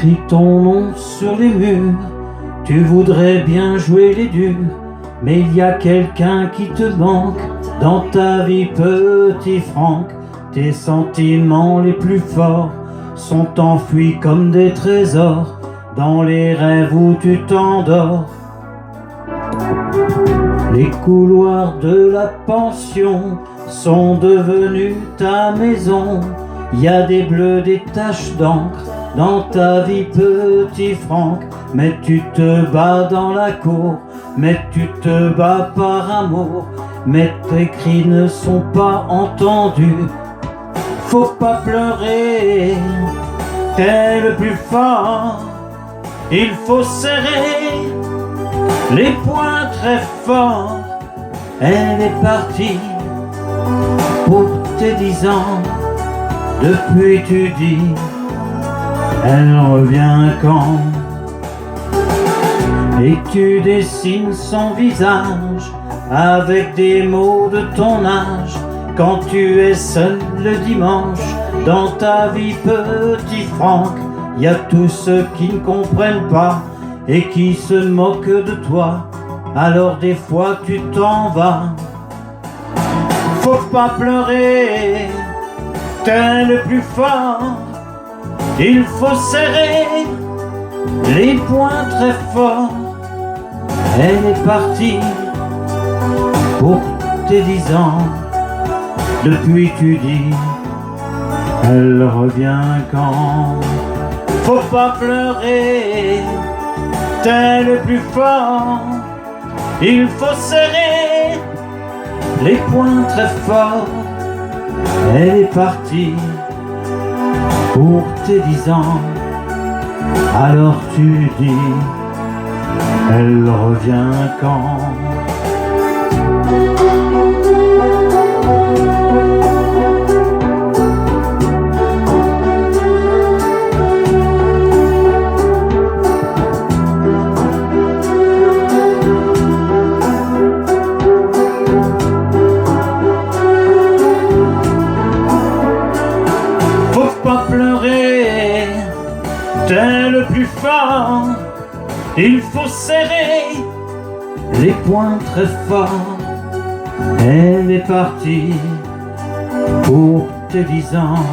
écrit ton nom sur les murs. Tu voudrais bien jouer les durs, mais il y a quelqu'un qui te manque dans ta vie, petit Franck. Tes sentiments les plus forts sont enfouis comme des trésors dans les rêves où tu t'endors. Les couloirs de la pension sont devenus ta maison. Il y a des bleus, des taches d'encre dans ta vie, petit Franck. Mais tu te bats dans la cour, mais tu te bats par amour. Mais tes cris ne sont pas entendus. Faut pas pleurer, t'es le plus fort. Il faut serrer les poings très forts. Elle est partie pour tes 10 ans. Depuis tu dis, elle revient quand? Et tu dessines son visage avec des mots de ton âge. Quand tu es seul le dimanche dans ta vie, petit Franck, y a tous ceux qui ne comprennent pas et qui se moquent de toi. Alors des fois tu t'en vas. Faut pas pleurer, t'es le plus fort. Il faut serrer les poings très forts. Elle est partie pour tes 10 ans. Depuis tu dis, elle revient quand? Faut pas pleurer, t'es le plus fort. Il faut serrer les poings très forts. Elle est partie pour tes 10 ans. Alors tu dis, elle revient quand? Pleurer, t'es le plus fort. Il faut serrer les poings très forts. Elle est partie pour tes 10 ans.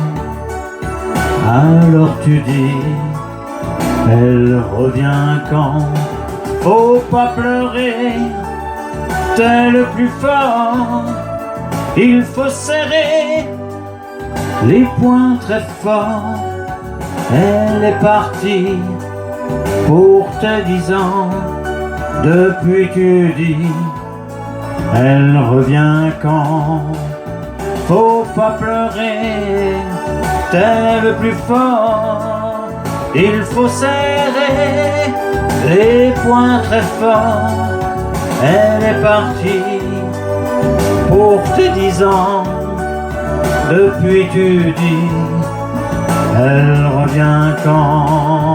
Alors tu dis, elle revient quand? Faut pas pleurer, t'es le plus fort. Il faut serrer les poings très forts. Elle est partie pour tes 10 ans. Depuis tu dis, elle revient quand? Faut pas pleurer, t'es le plus fort. Il faut serrer les poings très forts. Elle est partie pour tes 10 ans. Depuis tu dis, elle revient quand?